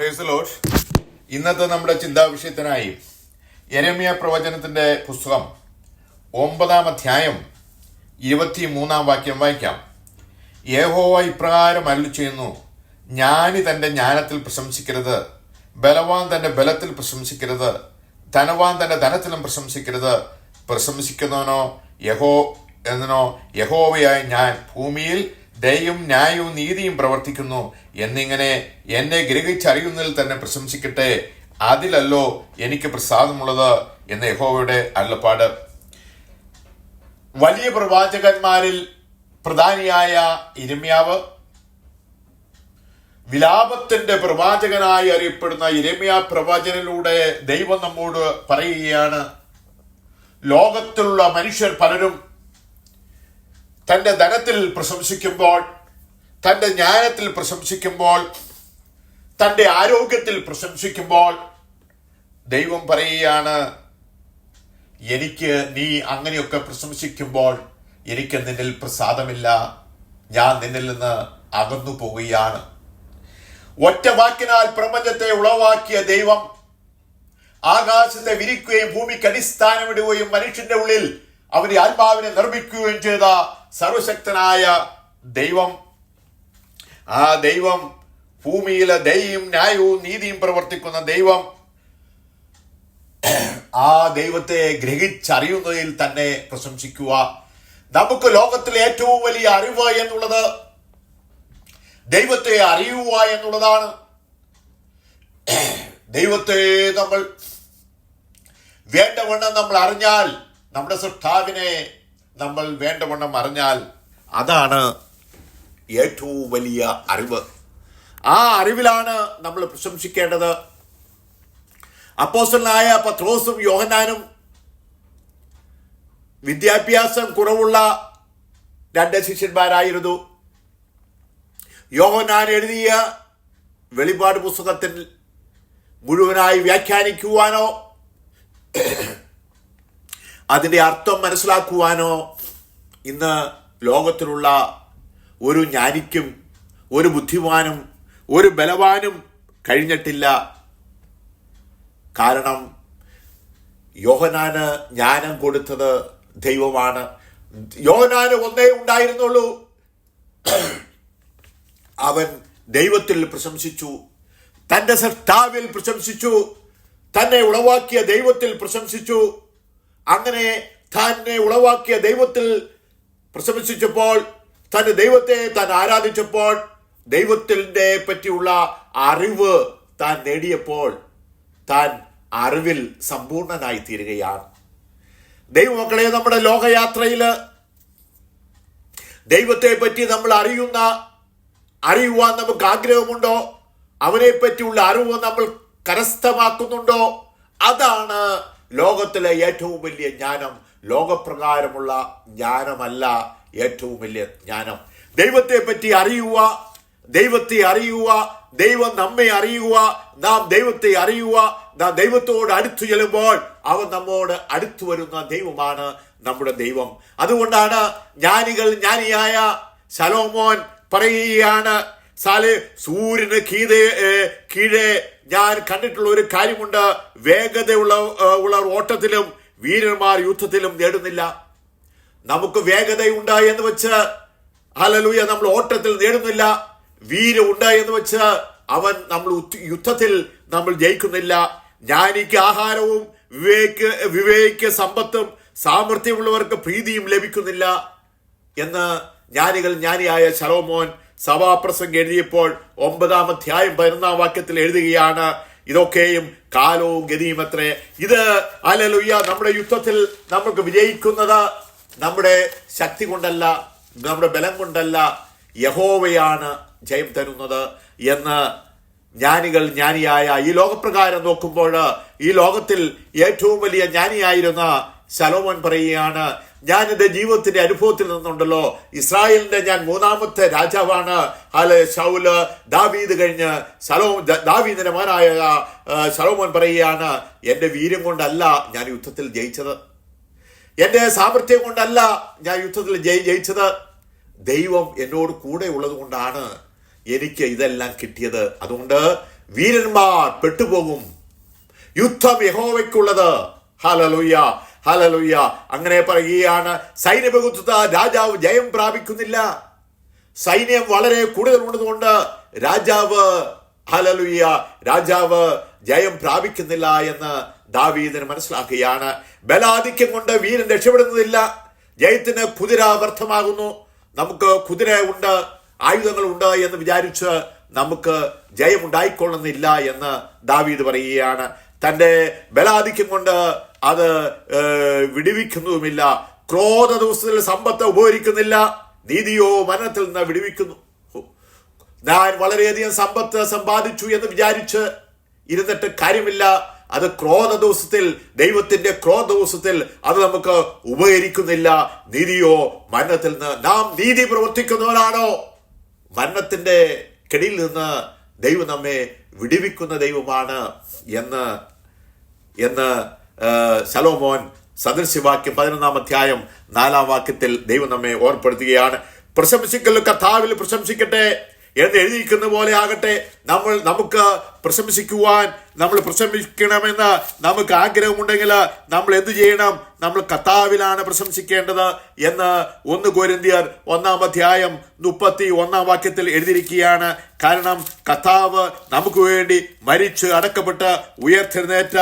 Praise the Lord. ഇന്നത്തെ നമ്മുടെ ചിന്താ വിഷയത്തിനായി യെരമ്യാ പ്രവചനത്തിന്റെ പുസ്തകം 9-ാം അധ്യായം 23-ാം വാക്യം വായിക്കാം. യഹോവ ഇപ്രകാരം അരുളിച്ചെയ്യുന്നു, ജ്ഞാനി തന്റെ ജ്ഞാനത്തിൽ പ്രശംസിക്കരുത്, ബലവാൻ തന്റെ ബലത്തിൽ പ്രശംസിക്കരുത്, ധനവാൻ തന്റെ ധനത്തിലും പ്രശംസിക്കരുത്. പ്രശംസിക്കുന്നവനോ യഹോവയായ ഞാൻ ഭൂമിയിൽ ദയയും ന്യായവും നീതിയും പ്രവർത്തിക്കുന്നു എന്നിങ്ങനെ എന്നെ ഗ്രഹിച്ചറിയുന്നതിൽ തന്നെ പ്രശംസിക്കട്ടെ, അതിലല്ലോ എനിക്ക് പ്രസാദമുള്ളത് എന്ന് യഹോവയുടെ അരുളപ്പാട്. വലിയ പ്രവാചകന്മാരിൽ പ്രധാനിയായ യിരെമ്യാവ്, വിലാപത്തിന്റെ പ്രവാചകനായി അറിയപ്പെടുന്ന യിരെമ്യാ പ്രവാചകനിലൂടെ ദൈവം നമ്മോട് പറയുകയാണ്, ലോകത്തിലുള്ള മനുഷ്യർ പലരും തന്റെ ധനത്തിൽ പ്രശംസിക്കുമ്പോൾ, തന്റെ ജ്ഞാനത്തിൽ പ്രശംസിക്കുമ്പോൾ, തന്റെ ആരോഗ്യത്തിൽ പ്രശംസിക്കുമ്പോൾ ദൈവം പറയുകയാണ്, എനിക്ക് നീ അങ്ങനെയൊക്കെ പ്രശംസിക്കുമ്പോൾ എനിക്ക് നിന്നിൽ പ്രസാദമില്ല, ഞാൻ നിന്നിൽ നിന്ന് അകന്നു പോവുകയാണ്. ഒറ്റ വാക്കിനാൽ പ്രപഞ്ചത്തെ ഉളവാക്കിയ ദൈവം ആകാശത്തെ വിരിക്കുകയും ഭൂമിക്ക് അടിസ്ഥാനമിടുകയും മനുഷ്യന്റെ ഉള്ളിൽ അവന്റെ ആത്മാവിനെ നിർമ്മിക്കുകയും ചെയ്ത സർവശക്തനായ ദൈവം, ആ ദൈവം ഭൂമിയിലെ ദയയും ന്യായവും നീതിയും പ്രവർത്തിക്കുന്ന ദൈവം, ആ ദൈവത്തെ ഗ്രഹിച്ചറിയുന്നതിൽ തന്നെ പ്രശംസിക്കുക. നമുക്ക് ലോകത്തിലെ ഏറ്റവും വലിയ അറിവ് എന്നുള്ളത് ദൈവത്തെ അറിയുക എന്നുള്ളതാണ്. ദൈവത്തെ നമ്മൾ വേണ്ടവണ്ണം നമ്മൾ അറിഞ്ഞാൽ, നമ്മുടെ സൃഷ്ടാവിനെ നമ്മൾ വേണ്ടവണ്ണം അറിഞ്ഞാൽ, അതാണ് ഏറ്റവും വലിയ അറിവ്. ആ അറിവിലാണ് നമ്മൾ പ്രശംസിക്കേണ്ടത്. അപ്പോസ്തലനായ പത്രോസും യോഹന്നാനും വിദ്യാഭ്യാസം കുറവുള്ള രണ്ട് ശിഷ്യന്മാരായിരുന്നു. യോഹന്നാൻ എഴുതിയ വെളിപാട് പുസ്തകത്തിൽ മുഴുവനായി വ്യാഖ്യാനിക്കുവാനോ അതിന്റെ അർത്ഥം മനസ്സിലാക്കുവാനോ ഇന്ന് ലോകത്തിലുള്ള ഒരു ജ്ഞാനിക്കും ഒരു ബുദ്ധിമാനും ഒരു ബലവാനും കഴിഞ്ഞിട്ടില്ല. കാരണം യോഹന്നാന് ജ്ഞാനം കൊടുത്തത് ദൈവമാണ്. യോഹന്നാന് ഒന്നേ ഉണ്ടായിരുന്നുള്ളൂ, അവൻ ദൈവത്തിൽ പ്രശംസിച്ചു, തന്റെ സൃഷ്ടാവിൽ പ്രശംസിച്ചു, തന്നെ ഉളവാക്കിയ ദൈവത്തിൽ പ്രശംസിച്ചു. അങ്ങനെ തന്നെ ഉളവാക്കിയ ദൈവത്തിൽ പ്രശംസിച്ചപ്പോൾ, തന്റെ ദൈവത്തെ താൻ ആരാധിച്ചപ്പോൾ, ദൈവത്തിന്റെ പറ്റിയുള്ള അറിവ് താൻ നേടിയപ്പോൾ, താൻ അറിവിൽ സമ്പൂർണനായി തീരുകയാണ്. ദൈവമക്കളെ, നമ്മുടെ ലോകയാത്രയില് ദൈവത്തെ പറ്റി നമ്മൾ അറിയുവാൻ നമുക്ക് ആഗ്രഹമുണ്ടോ? അവനെ പറ്റിയുള്ള അറിവ് നമ്മൾ കരസ്ഥമാക്കുന്നുണ്ടോ? അതാണ് ലോകത്തിലെ ഏറ്റവും വലിയ ജ്ഞാനം. ലോകപ്രകാരമുള്ള ജ്ഞാനമല്ല ഏറ്റവും വലിയ ജ്ഞാനം. ദൈവത്തെ പറ്റി അറിയുക, ദൈവത്തെ അറിയുക, ദൈവം നമ്മെ അറിയുക, നാം ദൈവത്തെ അറിയുക. നാം ദൈവത്തോട് അടുത്തു ചെല്ലുമ്പോൾ അവൻ നമ്മോട് അടുത്തു വരുന്ന ദൈവമാണ് നമ്മുടെ ദൈവം. അതുകൊണ്ടാണ് ജ്ഞാനിയായ ശലോമോൻ പറയുകയാണ്, സൂര്യന് കീഴെ ഞാൻ കണ്ടിട്ടുള്ള ഒരു കാര്യമുണ്ട്, വേഗതയുള്ള ഓട്ടത്തിലും വീരന്മാർ യുദ്ധത്തിലും നേടുന്നില്ല. നമുക്ക് വേഗതയുണ്ട് എന്ന് വെച്ച് ഹല്ലേലൂയ നമ്മൾ ഓട്ടത്തിൽ നേടുന്നില്ല. വീരമുണ്ട് എന്ന് വെച്ച് നമ്മൾ യുദ്ധത്തിൽ നമ്മൾ ജയിക്കുന്നില്ല. ജ്ഞാനിക്ക് ആഹാരവും വിവേക്ക് സമ്പത്തും സാമർഥ്യമുള്ളവർക്ക് പ്രീതിയും ലഭിക്കുന്നില്ല എന്ന് ജ്ഞാനിയായ ശലോമോൻ സഭാപ്രസംഗം എഴുതിയപ്പോൾ 9-ാം അധ്യായം 11-ാം വാക്യത്തിൽ എഴുതുകയാണ്, ഇതൊക്കെയും കാലവും ഗതിയും അത്രേ. ഇത് ഹല്ലേലൂയ നമ്മുടെ യുദ്ധത്തിൽ നമുക്ക് വിജയിക്കുന്നത് നമ്മുടെ ശക്തി കൊണ്ടല്ല, നമ്മുടെ ബലം കൊണ്ടല്ല, യഹോവയാണ് ജയം തരുന്നത് എന്ന് ജ്ഞാനിയായ ഈ ലോകപ്രകാരം നോക്കുമ്പോൾ ഈ ലോകത്തിൽ ഏറ്റവും വലിയ ജ്ഞാനിയായിരുന്ന ശലോമോൻ പറയുകയാണ്, ഞാൻ എന്റെ ജീവിതത്തിന്റെ അനുഭവത്തിൽ നിന്നുണ്ടല്ലോ, ഇസ്രായേലിന്റെ ഞാൻ 3-ാമത്തെ രാജാവാണ്. ശൗല് ദാവീദ് കഴിഞ്ഞ് ദാവീദിന്റെ മകനായ ശലോമോൻ പറയുകയാണ്, എന്റെ വീര്യം കൊണ്ടല്ല ഞാൻ യുദ്ധത്തിൽ ജയിച്ചത്, എന്റെ സാമർഥ്യം കൊണ്ടല്ല ഞാൻ യുദ്ധത്തിൽ ജയിച്ചത്, ദൈവം എന്നോട് കൂടെ ഉള്ളത് കൊണ്ടാണ് എനിക്ക് ഇതെല്ലാം കിട്ടിയത്. അതുകൊണ്ട് വീരന്മാർ പെട്ടുപോകും. യുദ്ധം യഹോവയ്ക്കുള്ളത്. Hallelujah, hallelujah. അങ്ങനെ പറയുകയാണ്. സൈന്യബഹുത്വ രാജാവ് ജയം പ്രാപിക്കുന്നില്ല. സൈന്യം വളരെ കൂടുതൽ ഉള്ളതുകൊണ്ട് രാജാവ്, ഹല്ലേലൂയ, രാജാവ് ജയം പ്രാപിക്കുന്നില്ല എന്ന് ദാവീദിന് മനസ്സിലാക്കുകയാണ്. ബലാധിക്യം കൊണ്ട് വീരൻ രക്ഷപ്പെടുന്നതില്ല. ജയത്തിന് കുതിര വ്യർത്ഥമാകുന്നു. നമുക്ക് കുതിര ഉണ്ട്, ആയുധങ്ങൾ ഉണ്ട് എന്ന് വിചാരിച്ച് നമുക്ക് ജയമുണ്ടായിക്കൊള്ളുന്നില്ല എന്ന് ദാവീദ് പറയുകയാണ്. തന്റെ ബലാധിക്യം കൊണ്ട് അത് വിടുവിക്കുന്നതുമില്ല. ക്രോധ ദിവസത്തിൽ സമ്പത്ത് ഉപകരിക്കുന്നില്ല. നീതിയോ മരണത്തിൽ നിന്ന് വിടുവിക്കുന്നു. ഞാൻ വളരെയധികം സമ്പത്ത് സമ്പാദിച്ചു എന്ന് വിചാരിച്ച് ഇരുന്നിട്ട് കാര്യമില്ല. അത് ക്രോധ ദിവസത്തിൽ, ദൈവത്തിന്റെ ക്രോധ ദിവസത്തിൽ അത് നമുക്ക് ഉപകരിക്കുന്നില്ല. നീതിയോ മരണത്തിൽ നിന്ന്. നാം നീതി പ്രവർത്തിക്കുന്നവരാണോ മരണത്തിന്റെ കെടിയിൽ നിന്ന് ദൈവം നമ്മെ വിടുവിക്കുന്ന ദൈവമാണ് എന്ന് ശലോമോൻ സദൃശ്യവാക്യം 11 അധ്യായം 4 വാക്യത്തിൽ ദൈവം നമ്മെ ഓർപ്പെടുത്തുകയാണ്. പ്രശംസിക്കൽ കർത്താവിൽ പ്രശംസിക്കട്ടെ എന്ന് എഴുതിയിരിക്കുന്ന പോലെ ആകട്ടെ. നമുക്ക് പ്രശംസിക്കുവാൻ, നമ്മൾ പ്രശംസിക്കണമെന്ന് നമുക്ക് ആഗ്രഹമുണ്ടെങ്കിൽ നമ്മൾ എന്ത് ചെയ്യണം? നമ്മൾ കർത്താവിലാണ് പ്രശംസിക്കേണ്ടത് എന്ന് 1 കൊരിന്ത്യർ 1 അധ്യായം 31 വാക്യത്തിൽ എഴുതിയിരിക്കുകയാണ്. കാരണം കർത്താവ് നമുക്ക് വേണ്ടി മരിച്ച് അടക്കപ്പെട്ട് ഉയർത്തെഴുന്നേറ്റ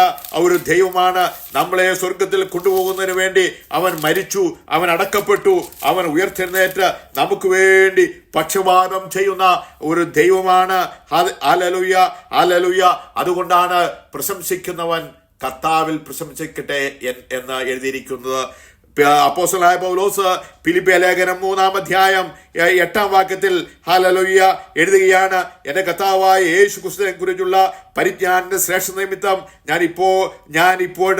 ഒരു ദൈവമാണ്. നമ്മളെ സ്വർഗത്തിൽ കൊണ്ടുപോകുന്നതിന് വേണ്ടി അവൻ മരിച്ചു, അവൻ അടക്കപ്പെട്ടു, അവൻ ഉയർത്തെഴുന്നേറ്റ് നമുക്ക് വേണ്ടി പക്ഷപാതം ചെയ്യുന്ന ഒരു ദൈവമാണ്. Hallelujah, hallelujah. അതുകൊണ്ടാണ് പ്രശംസിക്കുന്നവൻ കർത്താവിൽ പ്രശംസിക്കട്ടെ എന്ന് എഴുതിയിരിക്കുന്നത്. അപ്പോസ്തലനായ പൗലോസ് ഫിലിപ്പിയ ലേഖനം 3 അധ്യായം 8 വാക്യത്തിൽ ഹല്ലേലൂയ എഴുതുകയാണ്. എന്റെ കർത്താവായ യേശു ക്രിസ്തുവിനെ കുറിച്ചുള്ള പരിജ്ഞാനത്തിന്റെ ശ്രേഷ്ഠ നിമിത്തം ഞാൻ ഇപ്പോൾ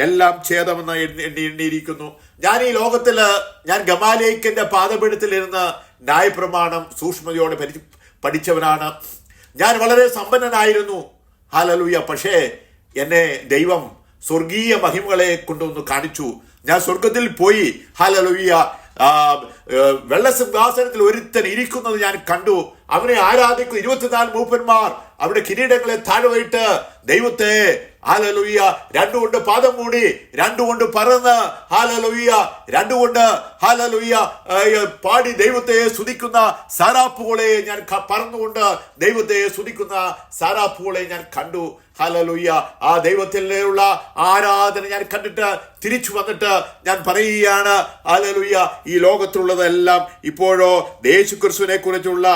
എല്ലാം ഛേദമെന്ന് എണ്ണിയിരിക്കുന്നു. ഞാൻ ഈ ലോകത്തില്, ഞാൻ ഗമാലിയേലിന്റെ പാദപീഠത്തിലിരുന്ന് ന്യായപ്രമാണം സൂക്ഷ്മതയോടെ പഠിച്ചവനാണ്. ഞാൻ വളരെ സമ്പന്നനായിരുന്നു. ഹല്ലേലൂയ. പക്ഷേ എന്നെ ദൈവം സ്വർഗീയ മഹിമകളെ കൊണ്ടൊന്ന് കാണിച്ചു. ഞാൻ സ്വർഗത്തിൽ പോയി. ഹല്ലേലൂയ. വെള്ളസിംഹാസനത്തിൽ ഒരുത്തൻ ഇരിക്കുന്നത് ഞാൻ കണ്ടു. അവനെ ആരാധിക്കുന്ന 24 മൂപ്പന്മാർ അവിടെ കിരീടങ്ങളെ താഴ്വയിട്ട് ദൈവത്തെ ഹല്ലേലൂയ 2 കൊണ്ട് പാദം മൂടി, 2 കൊണ്ട് പറന്ന്, ഹല്ലേലൂയ 2 കൊണ്ട് ഹല്ലേലൂയ പാടി ദൈവത്തെ സ്തുതിക്കുന്ന സാരാപ്പുകളെ ഞാൻ പറന്നുകൊണ്ട് ദൈവത്തെ സ്തുതിക്കുന്ന സാരാപ്പുകളെ ഞാൻ കണ്ടു. ഹല്ലേലൂയ. ആ ദൈവത്തിലുള്ള ആരാധന ഞാൻ കണ്ടിട്ട് തിരിച്ചു വന്നിട്ട് ഞാൻ പറയുകയാണ്, ഹല്ലേലൂയ, ഈ ലോകത്തിലുള്ളതെല്ലാം ഇപ്പോഴോ യേശു ക്രിസ്തുവിനെ കുറിച്ചുള്ള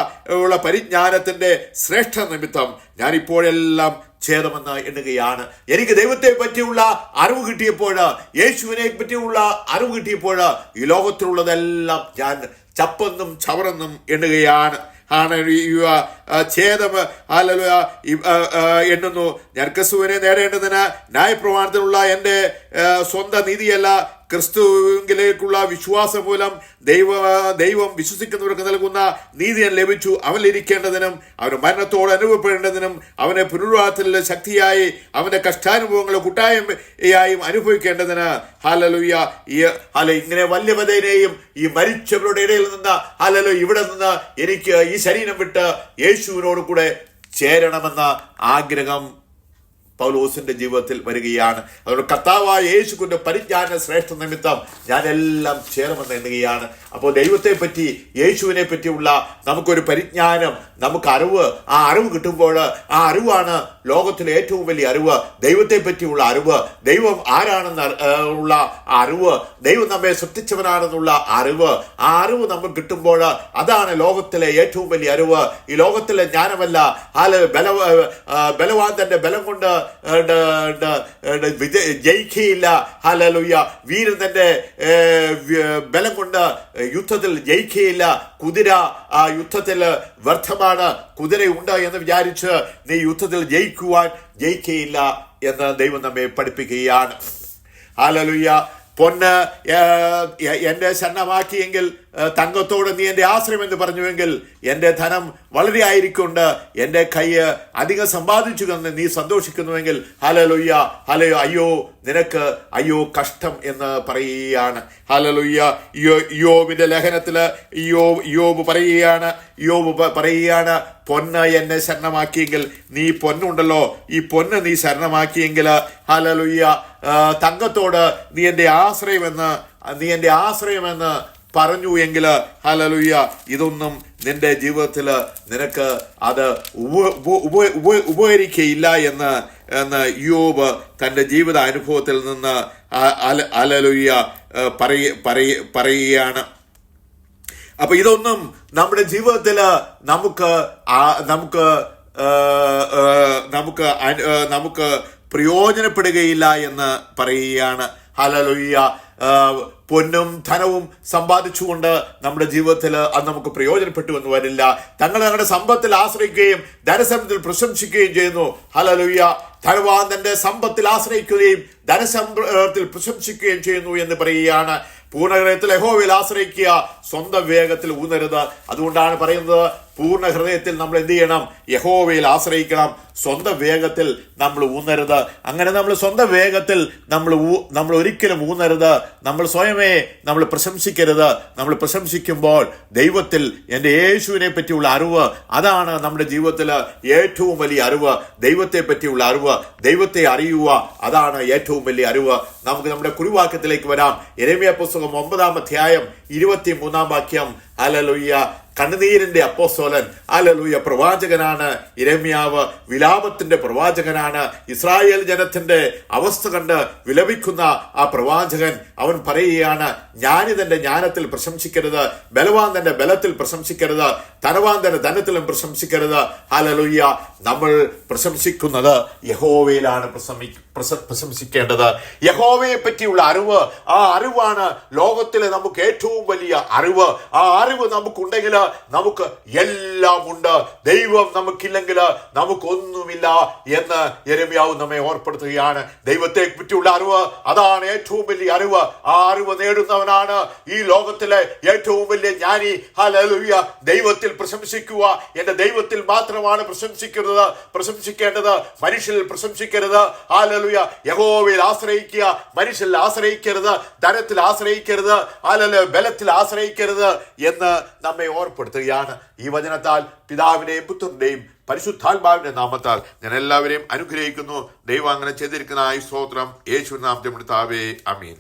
പരിജ്ഞാനത്തിന്റെ ശ്രേഷ്ഠ നിമിത്തം ഞാൻ ഇപ്പോഴെല്ലാം ഛേദമെന്ന് എണ്ണുകയാണ്. എനിക്ക് ദൈവത്തെ പറ്റിയുള്ള അറിവ് കിട്ടിയപ്പോൾ, യേശുവിനെ പറ്റിയുള്ള അറിവ് കിട്ടിയപ്പോൾ ഈ ലോകത്തിലുള്ളതെല്ലാം ഞാൻ ചപ്പെന്നും ചവറെന്നും എണ്ണുകയാണ്. ഛേദം എണ്ണുന്നു. ഞാൻ ക്രിസ്തുവിനെ നേടേണ്ടതിന് ന്യായപ്രമാണത്തിലുള്ള എൻ്റെ സ്വന്തം നീതിയല്ല, ക്രിസ്തുവിലേക്കുള്ള വിശ്വാസം മൂലം ദൈവം വിശ്വസിക്കുന്നവർക്ക് നൽകുന്ന നീതി ലഭിച്ചു. അവനിരിക്കേണ്ടതിനും അവന് മരണത്തോട് അനുഭവപ്പെടേണ്ടതിനും അവനെ പുനരുത്ഥാനത്തിലെ ശക്തിയായി അവന്റെ കഷ്ടാനുഭവങ്ങളെ കൂട്ടായ്മയായും അനുഭവിക്കേണ്ടതിന് ഹല്ലേലൂയ. ഇങ്ങനെ വല്യവതേനെയും ഈ മരിച്ചവരുടെ ഇടയിൽ നിന്ന് ഹല്ലേലൂയ ഇവിടെ നിന്ന് എനിക്ക് ഈ ശരീരം വിട്ട് യേശുവിനോട് കൂടെ ചേരണമെന്ന ആഗ്രഹം പൗലോസിന്റെ ജീവിതത്തിൽ വരികയാണ്. അതുകൊണ്ട് കർത്താവായ യേശുവിന്റെ പരിജ്ഞാന ശ്രേഷ്ഠ നിമിത്തം ഞാൻ എല്ലാം ചേരുമെന്ന് എണ്ണുകയാണ്. അപ്പോൾ ദൈവത്തെ പറ്റി, യേശുവിനെ പറ്റിയുള്ള നമുക്കൊരു പരിജ്ഞാനം, നമുക്ക് അറിവ്, ആ അറിവ് കിട്ടുമ്പോൾ ആ അറിവാണ് ലോകത്തിലെ ഏറ്റവും വലിയ അറിവ്. ദൈവത്തെ പറ്റിയുള്ള അറിവ്, ദൈവം ആരാണെന്ന് ഉള്ള അറിവ്, ദൈവം നമ്മെ സൃഷ്ടിച്ചവനാണെന്നുള്ള അറിവ്, ആ അറിവ് നമുക്ക് കിട്ടുമ്പോൾ അതാണ് ലോകത്തിലെ ഏറ്റവും വലിയ അറിവ്. ഈ ലോകത്തിലെ ജ്ഞാനമല്ല. ബലവാൻ തന്റെ ബലം കൊണ്ട് ജയിക്കുകയില്ല. ഹല്ലേലൂയ. വീരൻ തന്റെ ബലം കൊണ്ട് യുദ്ധത്തിൽ ജയിക്കുകയില്ല. കുതിര യുദ്ധത്തിൽ വ്യർത്ഥമാണ്. കുതിരയുണ്ട് എന്ന് വിചാരിച്ച് നീ യുദ്ധത്തിൽ ജയിക്കുകയില്ല എന്ന് ദൈവം നമ്മെ പഠിപ്പിക്കുകയാണ്. ഹല്ലേലൂയ. പൊന്ന് എന്റെ ശരണമാക്കിയെങ്കിൽ തങ്കത്തോട് നീ എൻ്റെ ആശ്രയം എന്ന് പറഞ്ഞുവെങ്കിൽ എൻ്റെ ധനം വളരെ ആയിരിക്കൊണ്ട് എൻ്റെ കൈ അധികം സമ്പാദിച്ചു എന്ന് നീ സന്തോഷിക്കുന്നുവെങ്കിൽ ഹല്ലേലൂയ ഹല്ലേലൂയ, അയ്യോ നിനക്ക് അയ്യോ കഷ്ടം എന്ന് പറയുകയാണ്. ഹല്ലേലൂയ. യോബിന്റെ ലേഖനത്തില് യോബ് പറയുകയാണ് പൊന്ന് എന്നെ ശരണമാക്കിയെങ്കിൽ, നീ പൊന്നുണ്ടല്ലോ, ഈ പൊന്ന് നീ ശരണമാക്കിയെങ്കിൽ ഹല്ലേലൂയ തങ്കത്തോട് നീ എൻ്റെ ആശ്രയമെന്ന് പറഞ്ഞു എങ്കിൽ ഹല്ലേലൂയ ഇതൊന്നും നിന്റെ ജീവിതത്തിൽ നിനക്ക് അത് ഉപകരിക്കയില്ല എന്ന് യോബ് തന്റെ ജീവിത അനുഭവത്തിൽ നിന്ന് ഹല്ലേലൂയ പറയുകയാണ്. അപ്പൊ ഇതൊന്നും നമ്മുടെ ജീവിതത്തിൽ നമുക്ക് പ്രയോജനപ്പെടുകയില്ല എന്ന് പറയുകയാണ്. ഹല്ലേലൂയ. പൊന്നും ധനവും സമ്പാദിച്ചുകൊണ്ട് നമ്മുടെ ജീവിതത്തിൽ അത് നമുക്ക് പ്രയോജനപ്പെട്ടു എന്ന് വരില്ല. തങ്ങളുടെ സമ്പത്തിൽ ആശ്രയിക്കുകയും ധനസമ്പത്തിൽ പ്രശംസിക്കുകയും ചെയ്യുന്നു. ഹല്ലേലൂയ. ധനവാൻ തന്റെ സമ്പത്തിൽ ആശ്രയിക്കുകയും ധനസമ്പത്തിൽ പ്രശംസിക്കുകയും ചെയ്യുന്നു എന്ന് പറയുകയാണ്. പൂർണ്ണഹൃദയത്തിൽ യഹോവയിൽ ആശ്രയിക്കുക, സ്വന്തം വേഗത്തിൽ ഊന്നരുത്. അതുകൊണ്ടാണ് പറയുന്നത് പൂർണ്ണ ഹൃദയത്തിൽ നമ്മൾ എന്ത് ചെയ്യണം? യഹോവയിൽ ആശ്രയിക്കണം, സ്വന്തം വേഗത്തിൽ നമ്മൾ ഊന്നരുത്. അങ്ങനെ നമ്മൾ സ്വന്തം വേഗത്തിൽ നമ്മൾ ഒരിക്കലും ഊന്നരുത്. നമ്മൾ സ്വയമേ നമ്മൾ പ്രശംസിക്കരുത്. നമ്മൾ പ്രശംസിക്കുമ്പോൾ ദൈവത്തിൽ എൻ്റെ യേശുവിനെ പറ്റിയുള്ള അറിവ്, അതാണ് നമ്മുടെ ജീവിതത്തിൽ ഏറ്റവും വലിയ അറിവ്. ദൈവത്തെ പറ്റിയുള്ള അറിവ്, ദൈവത്തെ അറിയുക, അതാണ് ഏറ്റവും വലിയ അറിവ്. നമുക്ക് നമ്മുടെ കുറിവാക്യത്തിലേക്ക് വരാം. യെരമ്യാ പുസ്തകം 9-ാം അധ്യായം 23-ാം വാക്യം. ഹല്ലേലൂയ. കണ്ണുനീരിന്റെ അപ്പോസ്തലൻ, ഹല്ലേലൂയ, പ്രവാചകനാണ് യിരെമ്യാവ്. വിലാപത്തിന്റെ പ്രവാചകനാണ്. ഇസ്രായേൽ ജനത്തിന്റെ അവസ്ഥ കണ്ട് വിലപിക്കുന്ന ആ പ്രവാചകൻ അവൻ പറയുകയാണ്, ജ്ഞാനി ജ്ഞാനത്തിൽ പ്രശംസിക്കരുത്, ബലവാൻ തന്റെ ബലത്തിൽ പ്രശംസിക്കരുത്, ധനവാൻ തന്റെ ധനത്തിലും പ്രശംസിക്കരുത്. ഹല്ലേലൂയ. നമ്മൾ പ്രശംസിക്കുന്നത് യഹോവയിലാണ് പ്രശംസിക്കേണ്ടത്. യഹോവയെ പറ്റിയുള്ള അറിവ്, ആ അറിവാണ് ലോകത്തിലെ നമുക്ക് ഏറ്റവും വലിയ അറിവ്. ആ അറിവ് നമുക്കുണ്ടെങ്കിൽ നമുക്ക് എല്ലാം ഉണ്ട്. ദൈവം നമുക്കില്ലെങ്കിൽ നമുക്കൊന്നുമില്ല എന്ന് യെരമ്യാവ് നമ്മെ ഓർപ്പെടുത്തുകയാണ്. ദൈവത്തെ പറ്റിയുള്ള അറിവ്, അതാണ് ഏറ്റവും വലിയ അറിവ്. ആ അറിവ് നേടുന്നവനാണ് ഈ ലോകത്തിലെ ഏറ്റവും വലിയ ജ്ഞാനി. ഹല്ലേലൂയ. ദൈവത്തിൽ പ്രശംസിക്കുക. എന്റെ ദൈവത്തിൽ മാത്രമാണ് പ്രശംസിക്കേണ്ടത്, മനുഷ്യരിൽ പ്രശംസിക്കരുത്. ഹല്ലേലൂയ. യഹോവയിൽ ആശ്രയിക്കുക, മനുഷ്യരിൽ ആശ്രയിക്കരുത്, ധനത്തിൽ ആശ്രയിക്കരുത്, ഹല്ലേലൂയ, ബലത്തിൽ ആശ്രയിക്കരുത് എന്ന് നമ്മെ ഓർപ്പെടുത്തുകയാണ്. ഈ വചനത്താൽ പിതാവിന്റെയും പുത്രന്റെയും പരിശുദ്ധാത്മാവിന്റെ നാമത്താൽ ഞാൻ എല്ലാവരെയും അനുഗ്രഹിക്കുന്നു. ദൈവം അങ്ങനെ ചെയ്തിരിക്കുന്ന സ്തോത്രം. യേശുവിൻ നാമത്തിൽ ആമേൻ.